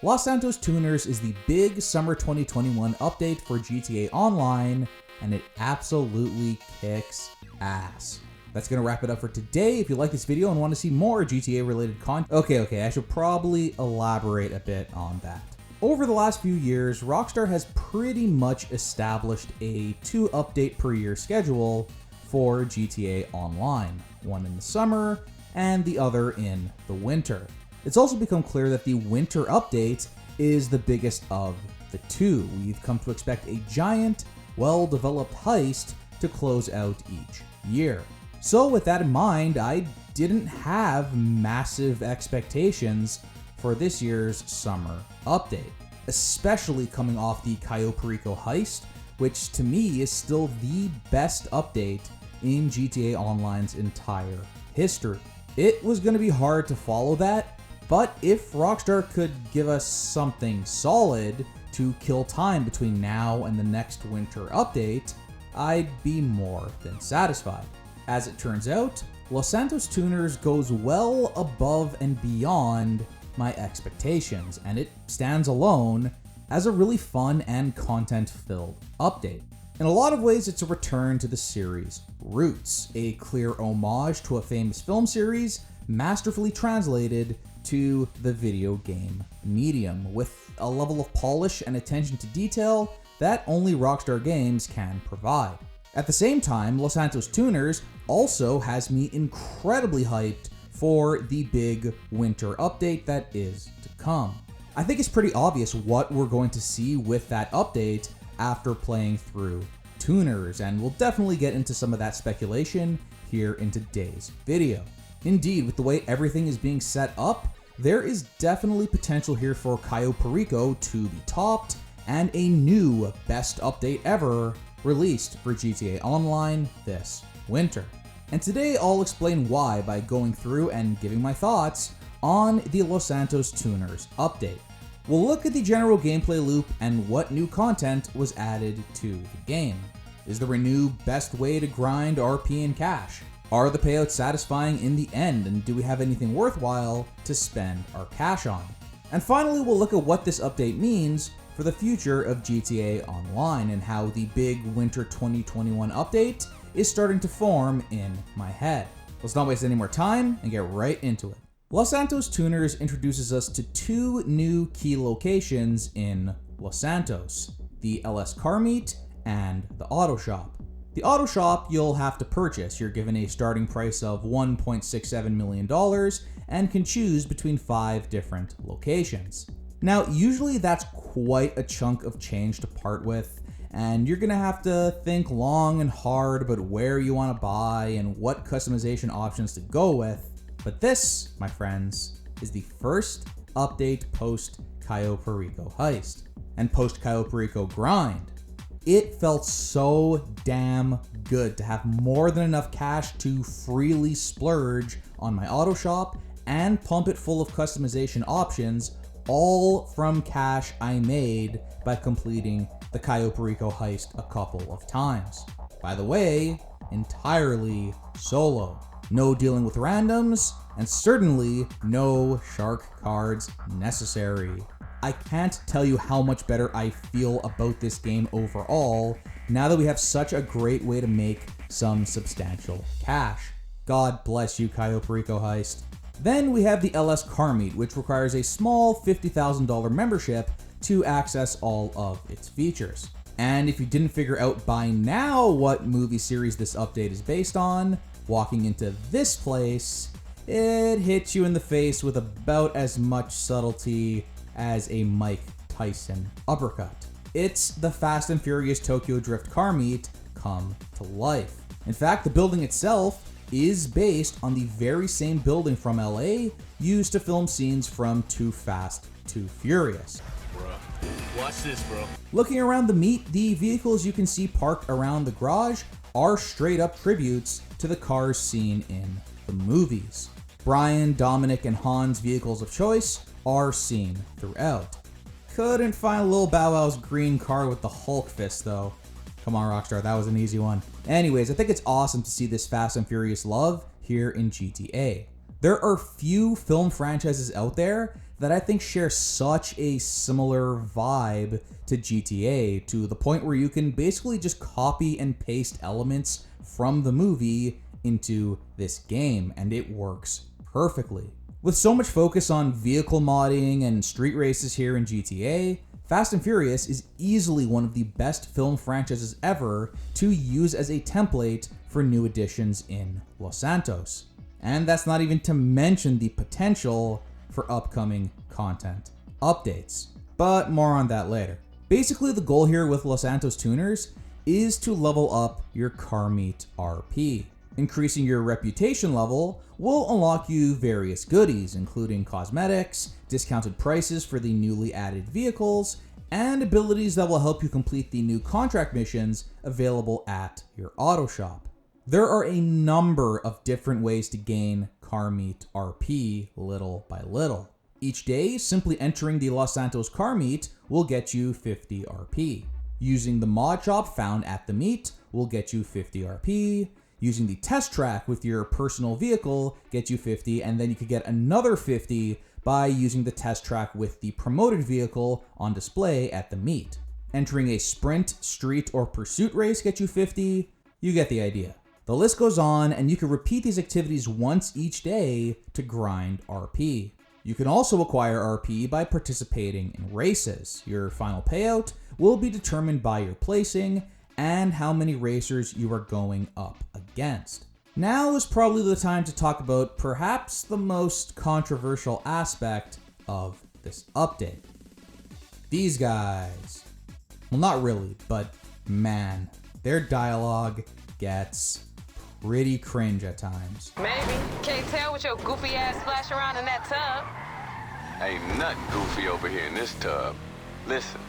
Los Santos Tuners is the big summer 2021 update for GTA Online, and it absolutely kicks ass. That's going to wrap it up for today. If you like this video and want to see more GTA related content, okay, I should probably elaborate a bit on that. Over the last few years, Rockstar has pretty much established a 2 update per year schedule for GTA Online, one in the summer and the other in the winter. It's also become clear that the winter update is the biggest of the 2. We've come to expect a giant, well-developed heist to close out each year. So with that in mind, I didn't have massive expectations for this year's summer update, especially coming off the Cayo Perico heist, which to me is still the best update in GTA Online's entire history. It was going to be hard to follow that, but if Rockstar could give us something solid to kill time between now and the next winter update, I'd be more than satisfied. As it turns out, Los Santos Tuners goes well above and beyond my expectations, and it stands alone as a really fun and content-filled update. In a lot of ways, it's a return to the series' roots, a clear homage to a famous film series, masterfully translated to the video game medium, with a level of polish and attention to detail that only Rockstar games can provide. At the same time, Los Santos Tuners also has me incredibly hyped for the big winter update that is to come. I think it's pretty obvious what we're going to see with that update after playing through Tuners, and we'll definitely get into some of that speculation here in today's video. Indeed, with the way everything is being set up, there is definitely potential here for Cayo Perico to be topped, and a new best update ever released for GTA Online this winter. And today I'll explain why by going through and giving my thoughts on the Los Santos Tuners update. We'll look at the general gameplay loop and what new content was added to the game. Is there a new best way to grind RP and cash? Are the payouts satisfying in the end, and do we have anything worthwhile to spend our cash on? And finally, we'll look at what this update means for the future of GTA Online and how the big winter 2021 update is starting to form in my head. Let's not waste any more time and get right into it. Los Santos Tuners introduces us to 2 new key locations in Los Santos, the LS Car Meet and the Auto Shop. The Auto Shop you'll have to purchase. You're given a starting price of $1.67 million and can choose between 5 different locations. Now, usually that's quite a chunk of change to part with, and you're gonna have to think long and hard about where you wanna buy and what customization options to go with. But this, my friends, is the first update post Cayo Perico heist and post Cayo Perico grind. It felt so damn good to have more than enough cash to freely splurge on my auto shop and pump it full of customization options, all from cash I made by completing the Cayo Perico heist a couple of times. By the way, entirely solo. No dealing with randoms, and certainly no shark cards necessary. I can't tell you how much better I feel about this game overall now that we have such a great way to make some substantial cash. God bless you, Cayo Perico heist. Then we have the LS Car Meet, which requires a small $50,000 membership to access all of its features. And if you didn't figure out by now what movie series this update is based on, walking into this place, it hits you in the face with about as much subtlety as a Mike Tyson uppercut. It's the Fast and Furious Tokyo Drift Car Meet come to life. In fact, the building itself is based on the very same building from LA used to film scenes from Too Fast, Too Furious. Bruh, watch this, bro. Looking around the meet, the vehicles you can see parked around the garage are straight up tributes to the cars seen in the movies. Brian, Dominic, and Han's vehicles of choice are seen throughout. Couldn't find Lil Bow Wow's green car with the Hulk fist though. Come on, Rockstar, that was an easy one. Anyways, I think it's awesome to see this Fast and Furious love here in GTA. There are few film franchises out there that I think share such a similar vibe to GTA, to the point where you can basically just copy and paste elements from the movie into this game, and it works perfectly. With so much focus on vehicle modding and street races here in GTA, Fast and Furious is easily one of the best film franchises ever to use as a template for new additions in Los Santos. And that's not even to mention the potential for upcoming content updates. But more on that later. Basically, the goal here with Los Santos Tuners is to level up your car meet RP. Increasing your reputation level will unlock you various goodies, including cosmetics, discounted prices for the newly added vehicles, and abilities that will help you complete the new contract missions available at your auto shop. There are a number of different ways to gain car meet RP little by little. Each day, simply entering the Los Santos car meet will get you 50 RP. Using the mod shop found at the meet will get you 50 RP. Using the test track with your personal vehicle get you 50, and then you could get another 50 by using the test track with the promoted vehicle on display at the meet. Entering a sprint, street, or pursuit race get you 50. You get the idea. The list goes on, and you can repeat these activities once each day to grind RP. You can also acquire RP by participating in races. Your final payout will be determined by your placing and how many racers you are going up against. Now is probably the time to talk about perhaps the most controversial aspect of this update. These guys. Well, not really, but man, their dialogue gets pretty cringe at times. Maybe. Can't tell with your goofy ass splash around in that tub. Ain't nothing goofy over here in this tub. Listen,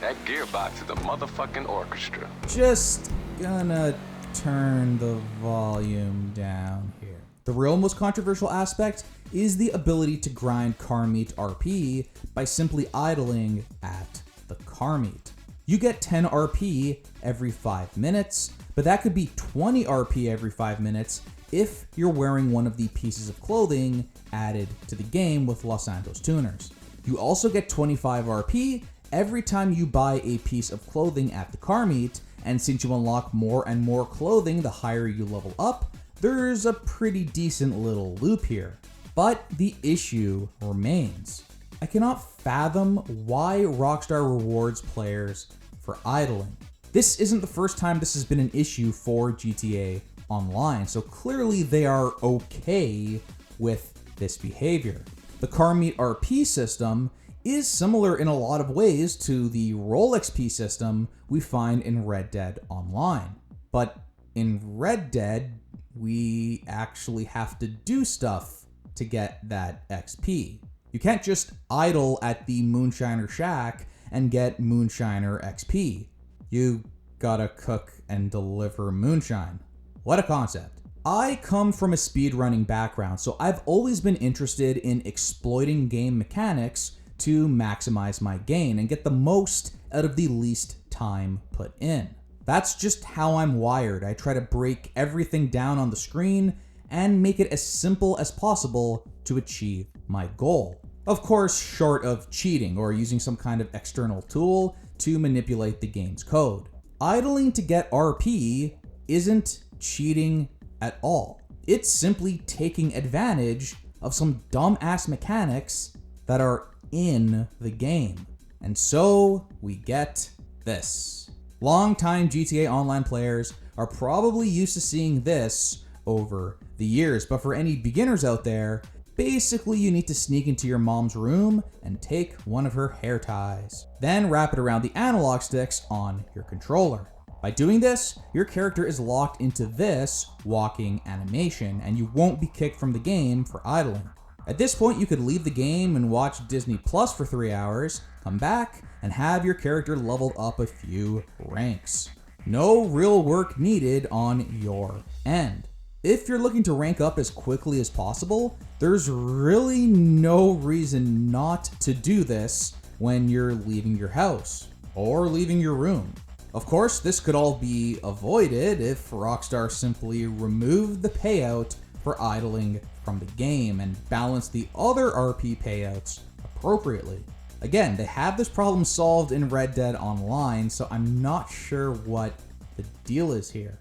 that gearbox is a motherfucking orchestra. Just gonna turn the volume down here. The real most controversial aspect is the ability to grind car meet RP by simply idling at the car meet. You get 10 RP every 5 minutes, but that could be 20 RP every 5 minutes if you're wearing one of the pieces of clothing added to the game with Los Santos Tuners. You also get 25 RP every time you buy a piece of clothing at the car meet, and since you unlock more and more clothing the higher you level up, there's a pretty decent little loop here. But the issue remains. I cannot fathom why Rockstar rewards players for idling. This isn't the first time this has been an issue for GTA Online, so clearly they are okay with this behavior. The car meet RP system is similar in a lot of ways to the roll XP system we find in Red Dead Online. But in Red Dead, we actually have to do stuff to get that XP. You can't just idle at the Moonshiner Shack and get Moonshiner XP. You gotta cook and deliver moonshine. What a concept. I come from a speedrunning background, so I've always been interested in exploiting game mechanics to maximize my gain and get the most out of the least time put in. That's just how I'm wired. I try to break everything down on the screen and make it as simple as possible to achieve my goal. Of course, short of cheating or using some kind of external tool to manipulate the game's code. Idling to get RP isn't cheating at all. It's simply taking advantage of some dumbass mechanics that are in the game. And so we get this. Longtime GTA Online players are probably used to seeing this over the years, but for any beginners out there, basically you need to sneak into your mom's room and take one of her hair ties. Then wrap it around the analog sticks on your controller. By doing this, your character is locked into this walking animation, and you won't be kicked from the game for idling. At this point, you could leave the game and watch Disney Plus for 3 hours, come back, and have your character leveled up a few ranks. No real work needed on your end. If you're looking to rank up as quickly as possible, there's really no reason not to do this when you're leaving your house or leaving your room. Of course, this could all be avoided if Rockstar simply removed the payout for idling from the game and balanced the other RP payouts appropriately. Again, they have this problem solved in Red Dead Online, so I'm not sure what the deal is here.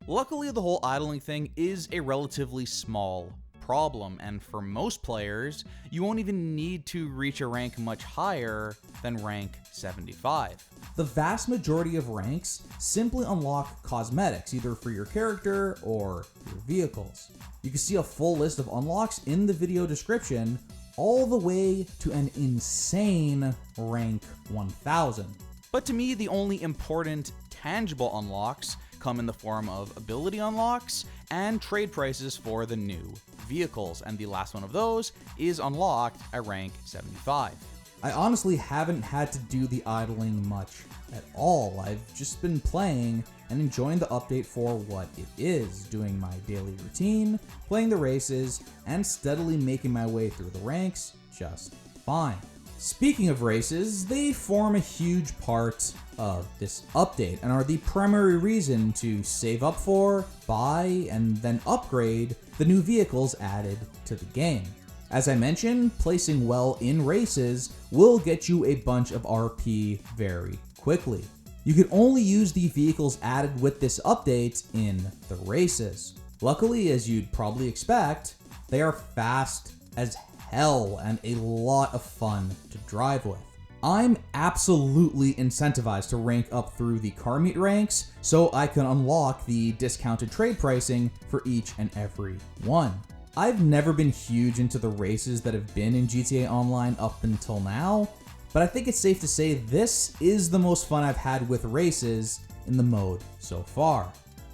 Luckily, the whole idling thing is a relatively small problem, and for most players, you won't even need to reach a rank much higher than rank 75. The vast majority of ranks simply unlock cosmetics, either for your character or your vehicles. You can see a full list of unlocks in the video description, all the way to an insane rank 1000. But to me, the only important tangible unlocks come in the form of ability unlocks and trade prices for the new vehicles, and the last one of those is unlocked at rank 75. I honestly haven't had to do the idling much at all. I've just been playing and enjoying the update for what it is, doing my daily routine, playing the races, and steadily making my way through the ranks just fine. Speaking of races, they form a huge part of this update and are the primary reason to save up for, buy, and then upgrade the new vehicles added to the game. As I mentioned, placing well in races will get you a bunch of RP very quickly. You can only use the vehicles added with this update in the races. Luckily, as you'd probably expect, they are fast as hell and a lot of fun to drive with. I'm absolutely incentivized to rank up through the car meet ranks so I can unlock the discounted trade pricing for each and every one. I've never been huge into the races that have been in GTA Online up until now, but I think it's safe to say this is the most fun I've had with races in the mode so far.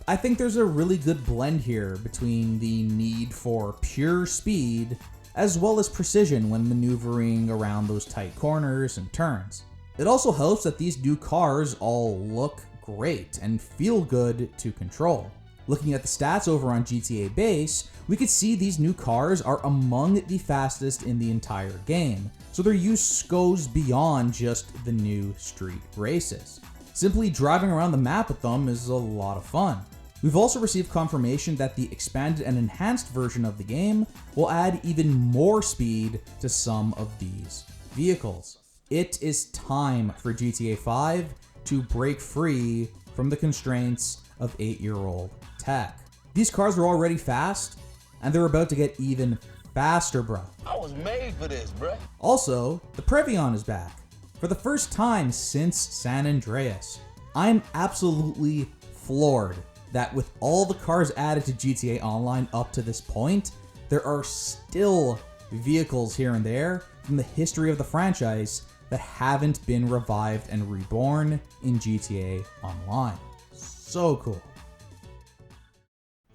I think there's a really good blend here between the need for pure speed as well as precision when maneuvering around those tight corners and turns. It also helps that these new cars all look great and feel good to control. Looking at the stats over on GTA Base, we could see these new cars are among the fastest in the entire game, so their use goes beyond just the new street races. Simply driving around the map with them is a lot of fun. We've also received confirmation that the expanded and enhanced version of the game will add even more speed to some of these vehicles. It is time for GTA 5 to break free from the constraints of 8-year-old tech. These cars are already fast, and they're about to get even faster, bro. I was made for this, bruh. Also, the Previon is back. For the first time since San Andreas. I'm absolutely floored that with all the cars added to GTA Online up to this point, there are still vehicles here and there from the history of the franchise that haven't been revived and reborn in GTA Online. So cool.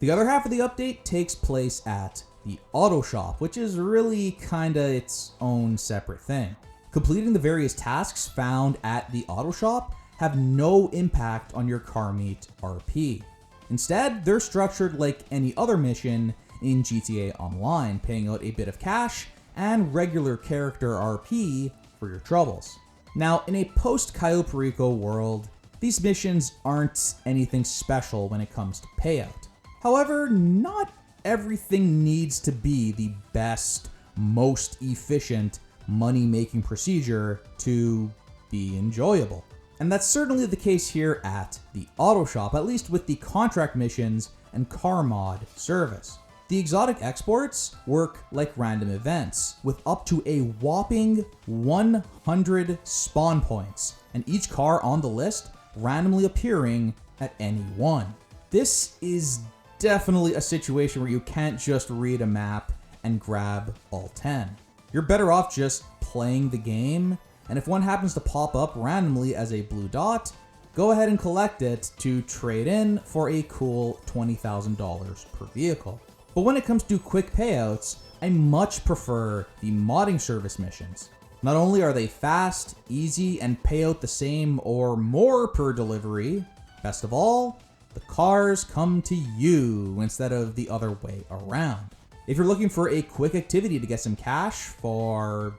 The other half of the update takes place at the auto shop, which is really kinda its own separate thing. Completing the various tasks found at the auto shop have no impact on your car meet RP. Instead, they're structured like any other mission in GTA Online, paying out a bit of cash and regular character RP for your troubles. Now, in a post-Cayo Perico world, these missions aren't anything special when it comes to payout. However, not everything needs to be the best, most efficient money-making procedure to be enjoyable. And that's certainly the case here at the auto shop, at least with the contract missions and car mod service. The exotic exports work like random events, with up to a whopping 100 spawn points, and each car on the list randomly appearing at any one. This is definitely a situation where you can't just read a map and grab all 10. You're better off just playing the game, and if one happens to pop up randomly as a blue dot, go ahead and collect it to trade in for a cool $20,000 per vehicle. But when it comes to quick payouts, I much prefer the modding service missions. Not only are they fast, easy, and pay out the same or more per delivery, best of all, the cars come to you instead of the other way around. If you're looking for a quick activity to get some cash for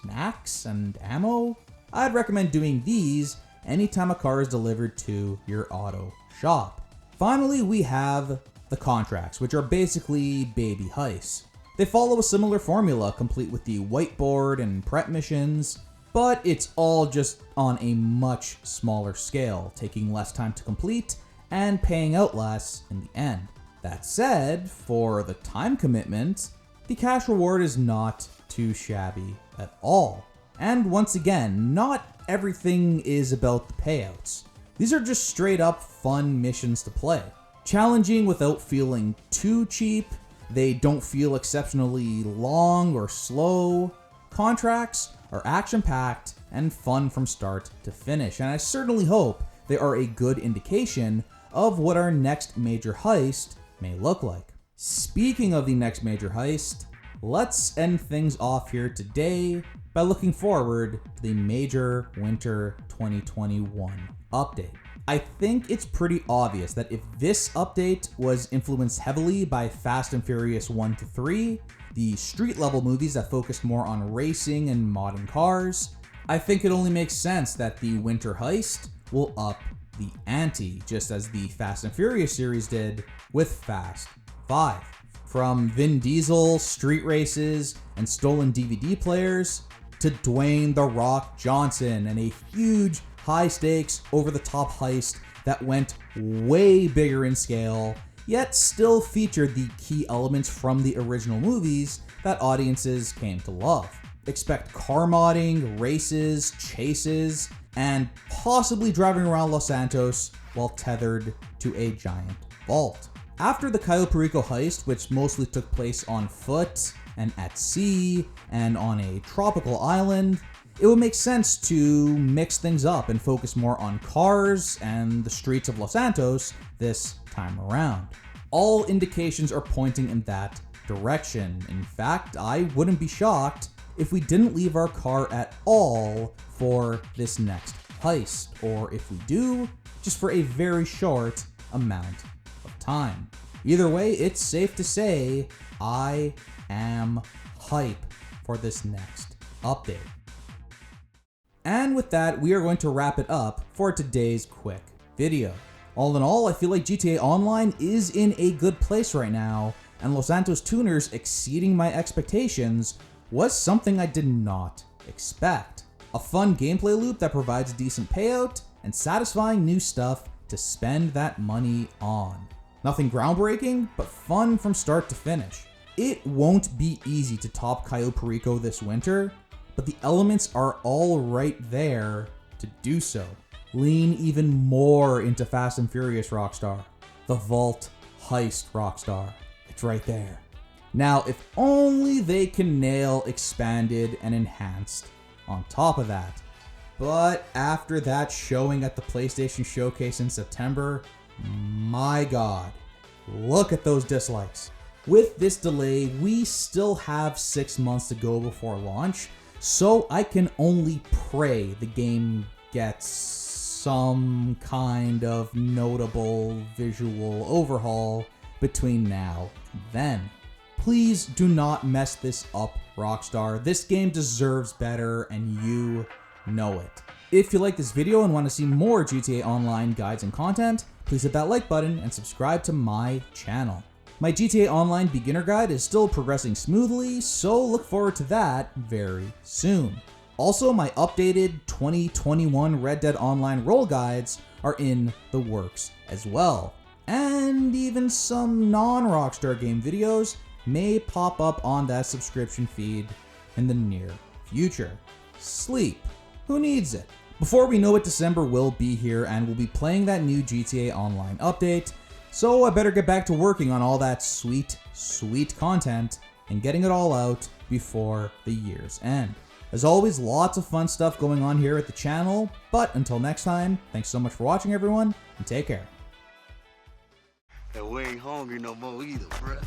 snacks and ammo, I'd recommend doing these anytime a car is delivered to your auto shop. Finally, we have the contracts, which are basically baby heists. They follow a similar formula, complete with the whiteboard and prep missions, but it's all just on a much smaller scale, taking less time to complete and paying out less in the end. That said, for the time commitment, the cash reward is not too shabby at all. And once again, not everything is about the payouts. These are just straight up fun missions to play. Challenging without feeling too cheap, they don't feel exceptionally long or slow. Contracts are action-packed and fun from start to finish, and I certainly hope they are a good indication of what our next major heist may look like. Speaking of the next major heist, let's end things off here today by looking forward to the major winter 2021 update. I think it's pretty obvious that if this update was influenced heavily by Fast and Furious 1 to 3, the street level movies that focused more on racing and modding cars, I think it only makes sense that the winter heist will up the ante, just as the Fast and Furious series did with Fast 5. From Vin Diesel street races and stolen DVD players to Dwayne "The Rock" Johnson and a huge high stakes over the top heist that went way bigger in scale, yet still featured the key elements from the original movies that audiences came to love. Expect car modding, races, chases, and possibly driving around Los Santos while tethered to a giant vault. After the Cayo Perico heist, which mostly took place on foot and at sea and on a tropical island, it would make sense to mix things up and focus more on cars and the streets of Los Santos this time around. All indications are pointing in that direction. In fact, I wouldn't be shocked if we didn't leave our car at all for this next heist, or if we do, just for a very short amount of time. Either way, it's safe to say I am hype for this next update. And with that, we are going to wrap it up for today's quick video. All in all, I feel like GTA Online is in a good place right now, and Los Santos Tuners exceeding my expectations was something I did not expect. A fun gameplay loop that provides decent payout and satisfying new stuff to spend that money on. Nothing groundbreaking, but fun from start to finish. It won't be easy to top Cayo Perico this winter, but the elements are all right there to do so. Lean even more into Fast and Furious, Rockstar. The Vault Heist, Rockstar. It's right there. Now, if only they can nail expanded and enhanced on top of that. But after that showing at the PlayStation Showcase in September, my God, look at those dislikes. With this delay, we still have 6 months to go before launch, so I can only pray the game gets some kind of notable visual overhaul between now and then. Please do not mess this up, Rockstar. This game deserves better, and you know it. If you like this video and want to see more GTA Online guides and content, please hit that like button and subscribe to my channel. My GTA Online beginner guide is still progressing smoothly, so look forward to that very soon. Also, my updated 2021 Red Dead Online role guides are in the works as well. And even some non-Rockstar game videos may pop up on that subscription feed in the near future. Sleep. Who needs it? Before we know it, December will be here and we'll be playing that new GTA Online update. So I better get back to working on all that sweet, sweet content and getting it all out before the year's end. As always, lots of fun stuff going on here at the channel, but until next time, thanks so much for watching everyone, and take care. And we ain't hungry no more either, bruh.